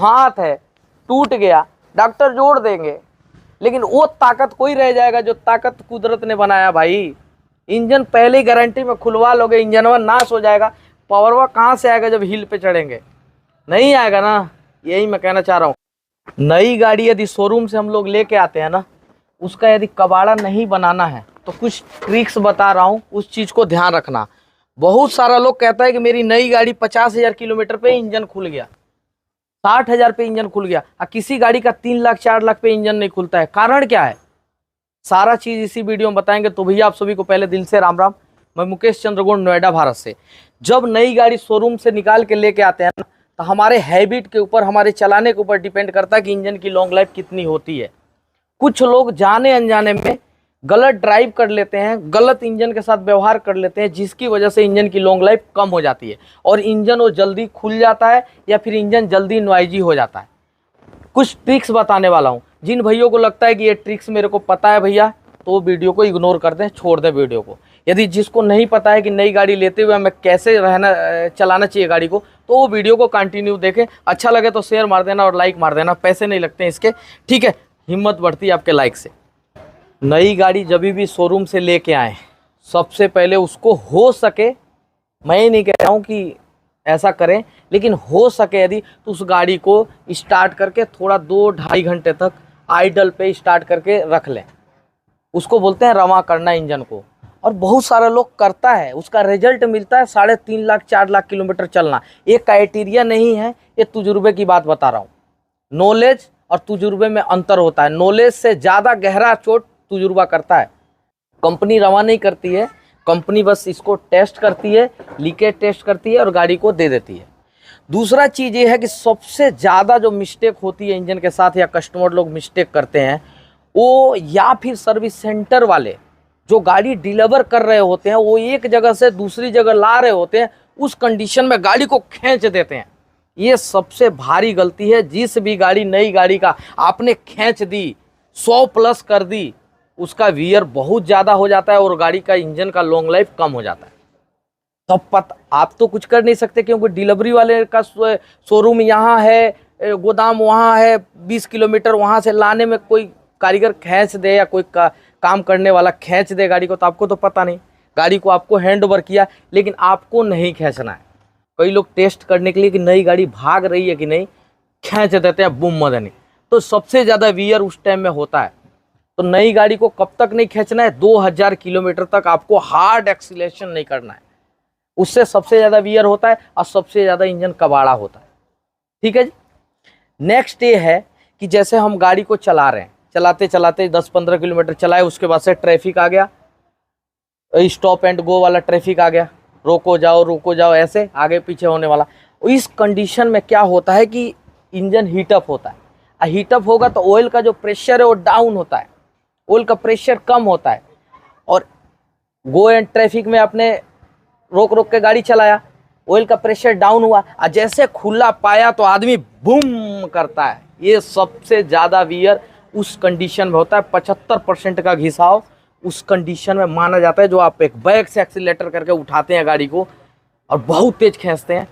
हाथ है टूट गया, डॉक्टर जोड़ देंगे, लेकिन वो ताकत कोई रह जाएगा जो ताकत कुदरत ने बनाया भाई। इंजन पहले गारंटी में खुलवा लोगे, इंजनवा नाश हो जाएगा, पावरवा कहाँ से आएगा जब हिल पे चढ़ेंगे? नहीं आएगा ना। यही मैं कहना चाह रहा हूँ। नई गाड़ी यदि शोरूम से हम लोग लेके आते हैं ना, उसका यदि कबाड़ा नहीं बनाना है तो कुछ ट्रिक्स बता रहा हूँ, उस चीज़ को ध्यान रखना। बहुत सारा लोग कहता है कि मेरी नई गाड़ी 50,000 किलोमीटर पे इंजन खुल गया, 60,000 पे इंजन खुल गया, और किसी गाड़ी का 3 लाख 4 लाख पे इंजन नहीं खुलता है। कारण क्या है? सारा चीज़ इसी वीडियो में बताएंगे। तो भैया आप सभी को पहले दिल से राम राम। मैं मुकेश चंद्रगुण, नोएडा, भारत से। जब नई गाड़ी शोरूम से निकाल के लेके आते हैं ना, तो हमारे हैबिट के ऊपर, हमारे चलाने के ऊपर डिपेंड करता है कि इंजन की लॉन्ग लाइफ कितनी होती है। कुछ लोग जाने अनजाने में गलत ड्राइव कर लेते हैं, गलत इंजन के साथ व्यवहार कर लेते हैं, जिसकी वजह से इंजन की लॉन्ग लाइफ कम हो जाती है और इंजन वो जल्दी खुल जाता है या फिर इंजन जल्दी नॉइजी हो जाता है। कुछ ट्रिक्स बताने वाला हूँ। जिन भैयों को लगता है कि ये ट्रिक्स मेरे को पता है भैया, तो वीडियो को इग्नोर कर दें, छोड़ दें वीडियो को। यदि जिसको नहीं पता है कि नई गाड़ी लेते हुए हमें कैसे चलाना चाहिए गाड़ी को, तो वो वीडियो को कंटिन्यू देखें। अच्छा लगे तो शेयर मार देना और लाइक मार देना, पैसे नहीं लगते हैं इसके, ठीक है? हिम्मत बढ़ती है आपके लाइक से। नई गाड़ी जब भी शोरूम से लेके आए, सबसे पहले उसको हो सके, मैं नहीं कह रहा हूँ कि ऐसा करें, लेकिन हो सके यदि तो उस गाड़ी को स्टार्ट करके थोड़ा 2-2.5 घंटे तक आइडल पे स्टार्ट करके रख लें। उसको बोलते हैं रवा करना इंजन को, और बहुत सारे लोग करता है, उसका रिजल्ट मिलता है 3.5 लाख 4 लाख किलोमीटर चलना। ये क्राइटेरिया नहीं है, ये तजुर्बे की बात बता रहा हूँ। नॉलेज और तजुर्बे में अंतर होता है। नॉलेज से ज़्यादा गहरा चोट तजुर्बा करता है। कंपनी रवा नहीं करती है, कंपनी बस इसको टेस्ट करती है, लीकेज टेस्ट करती है और गाड़ी को दे देती है। दूसरा चीज़ ये है कि सबसे ज़्यादा जो मिस्टेक होती है इंजन के साथ, या कस्टमर लोग मिस्टेक करते हैं, वो या फिर सर्विस सेंटर वाले जो गाड़ी डिलीवर कर रहे होते हैं, वो एक जगह से दूसरी जगह ला रहे होते हैं, उस कंडीशन में गाड़ी को खींच देते हैं। ये सबसे भारी गलती है। जिस भी गाड़ी, नई गाड़ी का आपने खींच दी, 100+ कर दी, उसका वीयर बहुत ज़्यादा हो जाता है और गाड़ी का इंजन का लॉन्ग लाइफ कम हो जाता है। तब आप तो कुछ कर नहीं सकते, क्योंकि डिलीवरी वाले का शोरूम यहाँ है, गोदाम वहाँ है, 20 किलोमीटर वहाँ से लाने में कोई कारीगर खींच दे या कोई काम करने वाला खींच दे गाड़ी को, तो आपको तो पता नहीं। गाड़ी को आपको हैंड ओवर किया, लेकिन आपको नहीं खींचना है। कई लोग टेस्ट करने के लिए कि नई गाड़ी भाग रही है कि नहीं, खींच देते हैं बुम मदनी, तो सबसे ज़्यादा वीयर उस टाइम में होता है। तो नई गाड़ी को कब तक नहीं खींचना है? 2000 किलोमीटर तक आपको हार्ड एक्सीलरेशन नहीं करना है, उससे सबसे ज़्यादा वीयर होता है और सबसे ज़्यादा इंजन कबाड़ा होता है। ठीक है जी। नेक्स्ट ये है कि जैसे हम गाड़ी को चला रहे हैं, चलाते चलाते 10-15 किलोमीटर चलाए, उसके बाद से ट्रैफिक आ गया, स्टॉप एंड गो वाला ट्रैफिक आ गया, रोको जाओ, ऐसे आगे पीछे होने वाला। इस कंडीशन में क्या होता है कि इंजन हीटअप होता है, और हीटअप होगा तो ऑयल का जो प्रेशर है वो डाउन होता है, ऑयल का प्रेशर कम होता है। और गो एंड ट्रैफिक में आपने रोक के गाड़ी चलाया, ऑयल का प्रेशर डाउन हुआ, और जैसे खुला पाया तो आदमी बूम करता है। ये सबसे ज़्यादा वीयर उस कंडीशन में होता है। 75% का घिसाव उस कंडीशन में माना जाता है, जो आप एक बैक से एक्सीलेटर करके उठाते हैं गाड़ी को और बहुत तेज खींचते हैं।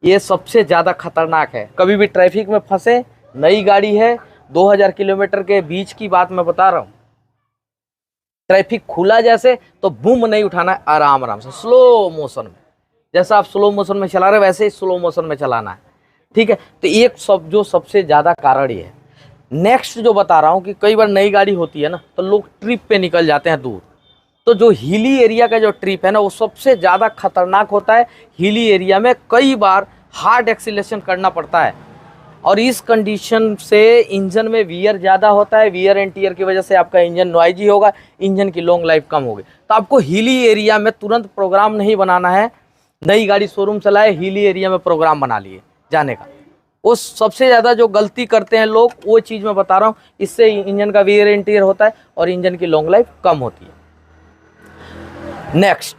ये सबसे ज़्यादा खतरनाक है। कभी भी ट्रैफिक में फंसे, नई गाड़ी है, 2000 किलोमीटर के बीच की बात मैं बता रहा हूँ, ट्रैफिक खुला जैसे तो बूम नहीं उठाना है, आराम आराम से स्लो मोशन में, जैसा आप स्लो मोशन में चला रहे वैसे ही स्लो मोशन में चलाना है। ठीक है। तो एक जो सबसे ज़्यादा कारण ये है। नेक्स्ट जो बता रहा हूँ कि कई बार नई गाड़ी होती है ना, तो लोग ट्रिप पे निकल जाते हैं दूर। तो जो हिली एरिया का जो ट्रिप है ना, वो सबसे ज़्यादा खतरनाक होता है। हिली एरिया में कई बार हार्ड एक्सीलरेशन करना पड़ता है, और इस कंडीशन से इंजन में वीयर ज़्यादा होता है। वीयर एंड टीयर की वजह से आपका इंजन नॉइजी होगा, इंजन की लॉन्ग लाइफ कम होगी। तो आपको हिली एरिया में तुरंत प्रोग्राम नहीं बनाना है। नई गाड़ी शोरूम से लाए, हिली एरिया में प्रोग्राम बना लिए जाने का। वो सबसे ज़्यादा जो गलती करते हैं लोग, वो चीज़ मैं बता रहा हूँ। इससे इंजन का वीयर एंड टीयर होता है और इंजन की लॉन्ग लाइफ कम होती है। नेक्स्ट,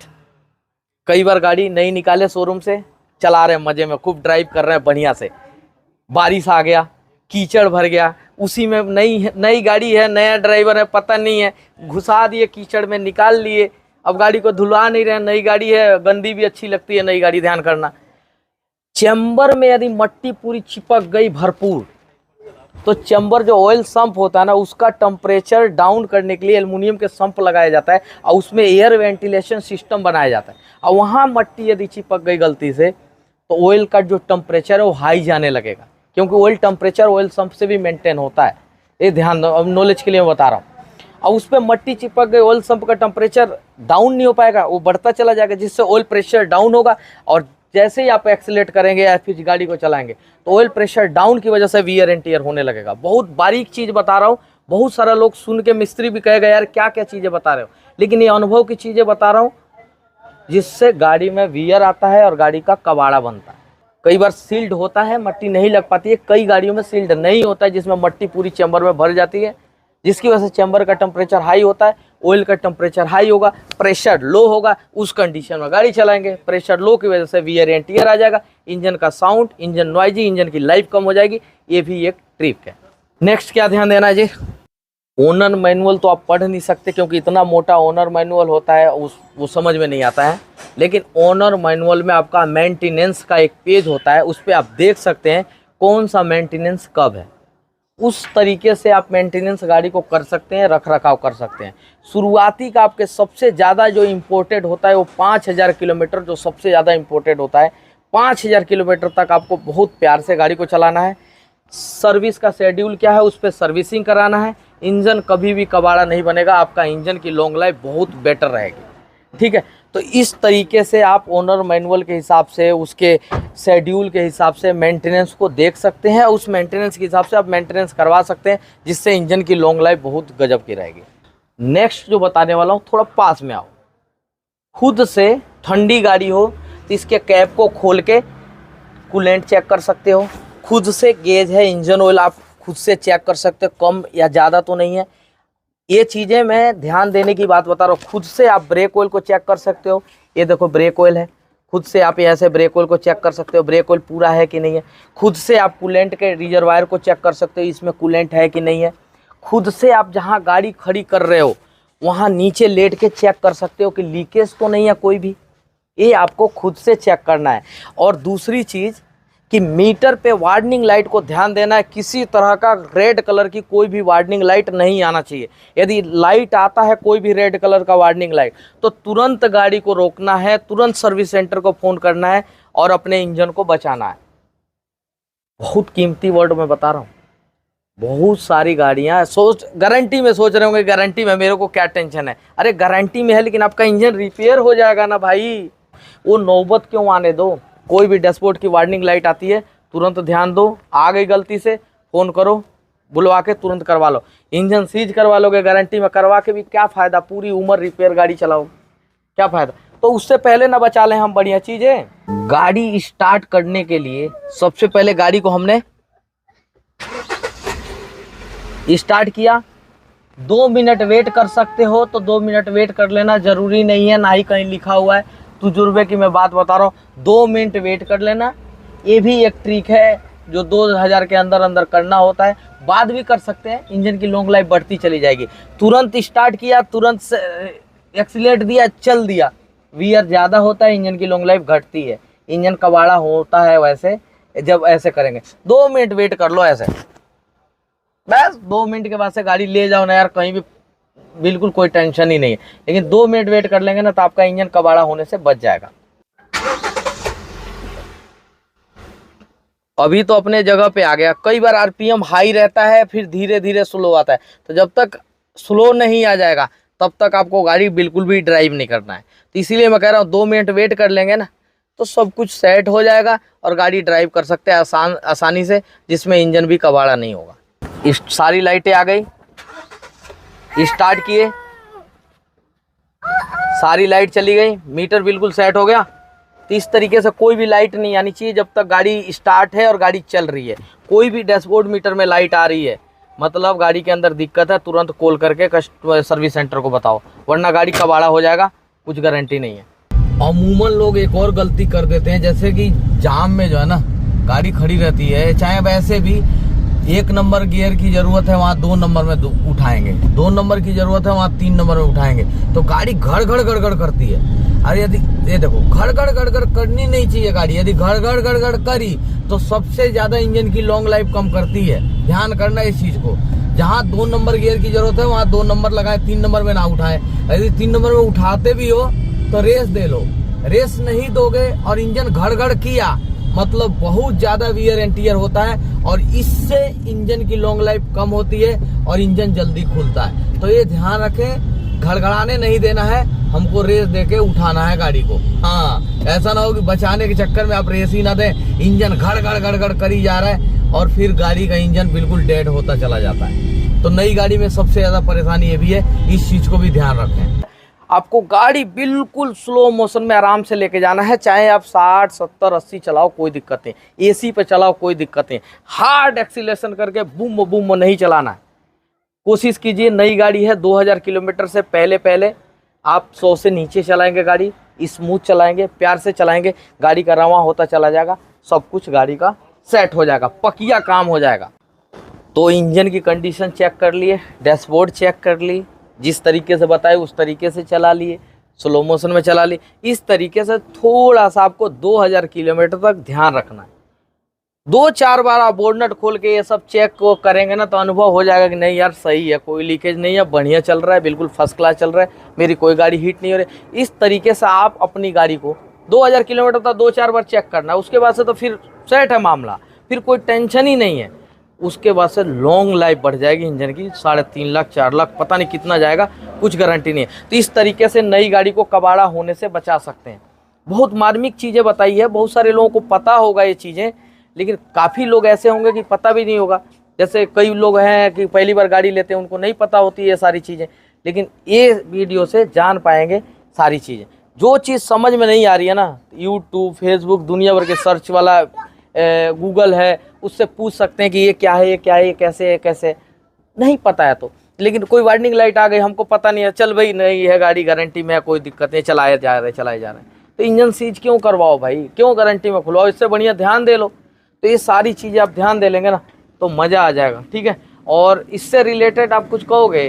कई बार गाड़ी नई निकाले शोरूम से, चला रहे हैं मज़े में, खूब ड्राइव कर रहे हैं बढ़िया से, बारिश आ गया, कीचड़ भर गया, उसी में नई गाड़ी है, नया ड्राइवर है, पता नहीं है, घुसा दिए कीचड़ में, निकाल लिए। अब गाड़ी को धुलवा नहीं रहे, नई गाड़ी है, गंदी भी अच्छी लगती है नई गाड़ी, ध्यान करना। चैम्बर में यदि मट्टी पूरी चिपक गई भरपूर, तो चैम्बर जो ऑयल संप होता है ना, उसका टेम्परेचर डाउन करने के लिए एल्युमिनियम के संप लगाया जाता है और उसमें एयर वेंटिलेशन सिस्टम बनाया जाता है। और वहाँ मट्टी यदि चिपक गई गलती से, तो ऑयल का जो टेम्परेचर है वो हाई जाने लगेगा, क्योंकि ऑयल टेम्परेचर ऑयल संप से भी मेंटेन होता है। ये ध्यान दो, अब नॉलेज के लिए मैं बता रहा हूँ। और उस पर मट्टी चिपक गई, ऑयल संप का टेम्परेचर डाउन नहीं हो पाएगा, वो बढ़ता चला जाएगा, जिससे ऑयल प्रेशर डाउन होगा। और जैसे ही आप एक्सीलेट करेंगे या फिर गाड़ी को चलाएंगे, तो ऑयल प्रेशर डाउन की वजह से वियर एंड टियर होने लगेगा। बहुत बारीक चीज़ बता रहा हूँ, बहुत सारा लोग सुन के मिस्त्री भी कहेगा यार क्या क्या चीज़ें बता रहे हो, लेकिन ये अनुभव की चीज़ें बता रहा हूँ, जिससे गाड़ी में वियर आता है और गाड़ी का कबाड़ा बनता है। कई बार सील्ड होता है, मट्टी नहीं लग पाती है, कई गाड़ियों में सील्ड नहीं होता है, जिसमें मट्टी पूरी चैम्बर में भर जाती है, जिसकी वजह से चैम्बर का टेम्परेचर हाई होता है, ऑयल का टेम्परेचर हाई होगा, प्रेशर लो होगा, उस कंडीशन में गाड़ी चलाएंगे। प्रेशर लो की वजह से वियर एंड टियर आ जाएगा, इंजन का साउंड, इंजन नॉइजी, इंजन की लाइफ कम हो जाएगी। ये भी एक ट्रिक है। नेक्स्ट क्या ध्यान देना है जी, ओनर मैनुअल तो आप पढ़ नहीं सकते, क्योंकि इतना मोटा ओनर मैनुअल होता है, वो समझ में नहीं आता है। लेकिन ओनर मैनुअल में आपका मेंटेनेंस का एक पेज होता है, उस पर आप देख सकते हैं कौन सा मेंटेनेंस कब है। उस तरीके से आप मेंटेनेंस गाड़ी को कर सकते हैं, रख रखाव कर सकते हैं। शुरुआती का आपके सबसे ज़्यादा जो इम्पोर्टेड होता है वो 5000 किलोमीटर, जो सबसे ज़्यादा इम्पोर्टेड होता है। 5000 किलोमीटर तक आपको बहुत प्यार से गाड़ी को चलाना है। सर्विस का शेड्यूल क्या है, उस पर सर्विसिंग कराना है। इंजन कभी भी कबाड़ा नहीं बनेगा, आपका इंजन की लॉन्ग लाइफ बहुत बेटर रहेगी। ठीक है, तो इस तरीके से आप ओनर मैनुअल के हिसाब से, उसके शेड्यूल के हिसाब से मेंटेनेंस को देख सकते हैं। उस मेंटेनेंस के हिसाब से आप मेंटेनेंस करवा सकते हैं, जिससे इंजन की लॉन्ग लाइफ बहुत गजब की रहेगी। नेक्स्ट जो बताने वाला हूँ, थोड़ा पास में आओ। खुद से ठंडी गाड़ी हो तो इसके कैप को खोल के कूलेंट चेक कर सकते हो। खुद से गेज है, इंजन ऑयल आप खुद से चेक कर सकते हो, कम या ज़्यादा तो नहीं है। ये चीज़ें मैं ध्यान देने की बात बता रहा हूँ। खुद से आप ब्रेक ऑयल को चेक कर सकते हो। ये देखो ब्रेक ऑयल है, खुद से आप ऐसे ब्रेक ऑयल को चेक कर सकते हो, ब्रेक ऑयल पूरा है कि नहीं है। खुद से आप कूलेंट के रिजर्वायर को चेक कर सकते हो, इसमें कूलेंट है कि नहीं है। खुद से आप जहाँ गाड़ी खड़ी कर रहे हो वहाँ नीचे लेट के चेक कर सकते हो कि लीकेज तो नहीं है कोई भी। ये आपको खुद से चेक करना है। और दूसरी चीज़ कि मीटर पे वार्निंग लाइट को ध्यान देना है। किसी तरह का रेड कलर की कोई भी वार्निंग लाइट नहीं आना चाहिए। यदि लाइट आता है कोई भी रेड कलर का वार्निंग लाइट, तो तुरंत गाड़ी को रोकना है, तुरंत सर्विस सेंटर को फ़ोन करना है और अपने इंजन को बचाना है। बहुत कीमती वर्ड मैं बता रहा हूँ। बहुत सारी गाड़ियाँ गारंटी में सोच रहे होंगे, गारंटी में मेरे को क्या टेंशन है। अरे गारंटी में है, लेकिन आपका इंजन रिपेयर हो जाएगा ना भाई, वो नौबत क्यों आने दो। कोई भी डैशबोर्ड की वार्निंग लाइट आती है, तुरंत ध्यान दो, आ गई गलती से फ़ोन करो, बुलवा के तुरंत करवा लो। इंजन सीज करवा लोगे गारंटी में, करवा के भी क्या फ़ायदा, पूरी उम्र रिपेयर गाड़ी चलाओ, क्या फ़ायदा। तो उससे पहले ना बचा लें हम बढ़िया चीज़ें। गाड़ी स्टार्ट करने के लिए सबसे पहले गाड़ी को हमने स्टार्ट किया। 2 मिनट वेट कर सकते हो तो 2 मिनट वेट कर लेना, ज़रूरी नहीं है, ना ही कहीं लिखा हुआ है। तजुर्बे की मैं बात बता रहा हूँ, 2 मिनट वेट कर लेना। ये भी एक ट्रिक है जो 2000 के अंदर अंदर करना होता है। बाद भी कर सकते हैं, इंजन की लॉन्ग लाइफ बढ़ती चली जाएगी। तुरंत स्टार्ट किया, तुरंत एक्सीलेट दिया, चल दिया, वियर ज़्यादा होता है, इंजन की लॉन्ग लाइफ घटती है, इंजन कबाड़ा होता है। वैसे जब ऐसे करेंगे 2 मिनट वेट कर लो ऐसे, बस 2 मिनट के बाद से गाड़ी ले जाओ ना यार, कहीं भी बिल्कुल कोई टेंशन ही नहीं है। लेकिन 2 मिनट वेट कर लेंगे ना तो आपका इंजन कबाड़ा होने से बच जाएगा। अभी तो अपने जगह पे आ गया। कई बार आरपीएम हाई रहता है, फिर धीरे धीरे स्लो आता है, तो जब तक स्लो नहीं आ जाएगा तब तक आपको गाड़ी बिल्कुल भी ड्राइव नहीं करना है। तो इसीलिए मैं कह रहा हूँ 2 मिनट वेट कर लेंगे ना तो सब कुछ सेट हो जाएगा और गाड़ी ड्राइव कर सकते हैं आसानी से, जिसमें इंजन भी कबाड़ा नहीं होगा। इस सारी लाइटें आ गई, स्टार्ट किए, सारी लाइट चली गई, मीटर बिल्कुल सेट हो गया। तो इस तरीके से कोई भी लाइट नहीं आनी चाहिए जब तक गाड़ी स्टार्ट है और गाड़ी चल रही है। कोई भी डैशबोर्ड मीटर में लाइट आ रही है मतलब गाड़ी के अंदर दिक्कत है, तुरंत कॉल करके सर्विस सेंटर को बताओ, वरना गाड़ी कबाड़ा हो जाएगा, कुछ गारंटी नहीं है। अमूमन लोग एक और गलती कर देते हैं, जैसे कि जाम में जो है ना गाड़ी खड़ी रहती है, चाहे वैसे भी 1 नंबर गियर की जरूरत है वहाँ 2 नंबर में उठाएंगे, 2 नंबर की जरूरत है वहाँ 3 नंबर में उठाएंगे, तो गाड़ी घड़ घड़ घड़ घड़ करती है। अरे यदि ये देखो घड़ घड़ घड़ घड़ करनी नहीं चाहिए गाड़ी, यदि घड़ घड़ घड़ घड़ करी तो सबसे ज्यादा इंजन की लॉन्ग लाइफ कम करती है। ध्यान करना इस चीज को। जहाँ 2 नंबर गियर की जरूरत है वहाँ 2 नंबर लगाए, 3 नंबर में ना उठाए। यदि 3 नंबर में उठाते भी हो तो रेस दे लो। रेस नहीं दोगे और इंजन घड़ घड़ किया मतलब बहुत ज्यादा वियर एंड टियर होता है, और इससे इंजन की लॉन्ग लाइफ कम होती है और इंजन जल्दी खुलता है। तो ये ध्यान रखें, घड़घड़ाने नहीं देना है, हमको रेस देके उठाना है गाड़ी को। हाँ, ऐसा ना हो कि बचाने के चक्कर में आप रेस ही ना दें, इंजन घड़ घड़ घड़ घड़ करी जा रहा है और फिर गाड़ी का इंजन बिल्कुल डेड होता चला जाता है। तो नई गाड़ी में सबसे ज्यादा परेशानी ये भी है, इस चीज को भी ध्यान रखें। आपको गाड़ी बिल्कुल स्लो मोशन में आराम से लेके जाना है, चाहे आप 60, 70, 80 चलाओ कोई दिक्कत नहीं, एसी पे चलाओ कोई दिक्कत नहीं, हार्ड एक्सीलरेशन करके बूम बूम नहीं चलाना है। कोशिश कीजिए, नई गाड़ी है, 2000 किलोमीटर से पहले आप 100 से नीचे चलाएंगे, गाड़ी स्मूथ चलाएंगे, प्यार से चलाएंगे, गाड़ी का रवां होता चला जाएगा, सब कुछ गाड़ी का सेट हो जाएगा, पकिया काम हो जाएगा। तो इंजन की कंडीशन चेक कर लिए, डैशबोर्ड चेक कर ली, जिस तरीके से बताए उस तरीके से चला लिए, स्लो मोशन में चला लिए। इस तरीके से थोड़ा सा आपको 2000 किलोमीटर तक ध्यान रखना है। 2-4 बार आप बोनट खोल के ये सब चेक को करेंगे ना तो अनुभव हो जाएगा कि नहीं यार सही है, कोई लीकेज नहीं है, बढ़िया चल रहा है, बिल्कुल फर्स्ट क्लास चल रहा है, मेरी कोई गाड़ी हीट नहीं हो रही। इस तरीके से आप अपनी गाड़ी को 2000 किलोमीटर तक 2-4 बार चेक करना है। उसके बाद से तो फिर सेट है मामला, फिर कोई टेंशन ही नहीं है। उसके बाद से लॉन्ग लाइफ बढ़ जाएगी इंजन की, 3.5 लाख 4 लाख पता नहीं कितना जाएगा, कुछ गारंटी नहीं है। तो इस तरीके से नई गाड़ी को कबाड़ा होने से बचा सकते हैं। बहुत मार्मिक चीज़ें बताई है, बहुत सारे लोगों को पता होगा ये चीज़ें, लेकिन काफ़ी लोग ऐसे होंगे कि पता भी नहीं होगा। जैसे कई लोग हैं कि पहली बार गाड़ी लेते हैं, उनको नहीं पता होती ये सारी चीज़ें, लेकिन ये वीडियो से जान पाएंगे सारी चीज़ें। जो चीज़ समझ में नहीं आ रही है ना, यूट्यूब, फेसबुक, दुनिया भर के सर्च वाला गूगल है, उससे पूछ सकते हैं कि ये क्या है, ये क्या है, ये कैसे है, कैसे नहीं पता है तो। लेकिन कोई वार्निंग लाइट आ गई, हमको पता नहीं है, चल भाई नहीं है गाड़ी गारंटी में, कोई दिक्कत नहीं, चलाए जा रहे हैं। तो इंजन सीज क्यों करवाओ भाई, क्यों गारंटी में खुलवाओ, इससे बढ़िया ध्यान दे लो। तो ये सारी चीज़ें आप ध्यान दे लेंगे ना तो मज़ा आ जाएगा, ठीक है। और इससे रिलेटेड आप कुछ कहोगे,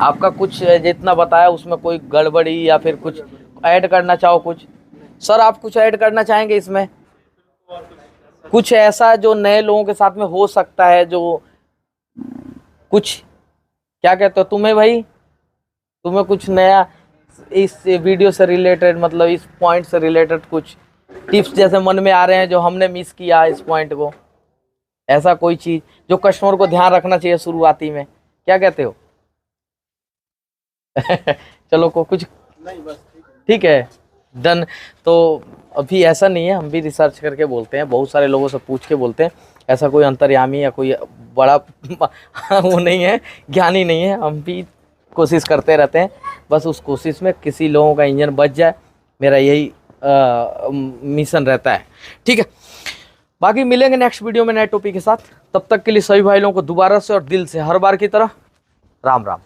आपका कुछ जितना बताया उसमें कोई गड़बड़ी या फिर कुछ ऐड करना चाहो कुछ? सर आप कुछ ऐड करना चाहेंगे इसमें? कुछ ऐसा जो नए लोगों के साथ में हो सकता है, जो कुछ क्या कहते हो तुम्हें भाई, तुम्हें कुछ नया इस वीडियो से रिलेटेड, मतलब इस पॉइंट से रिलेटेड कुछ टिप्स जैसे मन में आ रहे हैं जो हमने मिस किया इस पॉइंट को, ऐसा कोई चीज जो कस्टमर को ध्यान रखना चाहिए शुरुआती में, क्या कहते हो? चलो को कुछ नहीं, बस ठीक है, डन। तो अभी ऐसा नहीं है, हम भी रिसर्च करके बोलते हैं, बहुत सारे लोगों से पूछ के बोलते हैं, ऐसा कोई अंतर्यामी या कोई बड़ा वो नहीं है, ज्ञानी नहीं है, हम भी कोशिश करते रहते हैं। बस उस कोशिश में किसी लोगों का इंजन बच जाए, मेरा यही मिशन रहता है, ठीक है। बाकी मिलेंगे नेक्स्ट वीडियो में नए टॉपिक के साथ, तब तक के लिए सभी भाई लोगों को दोबारा से और दिल से हर बार की तरह राम राम।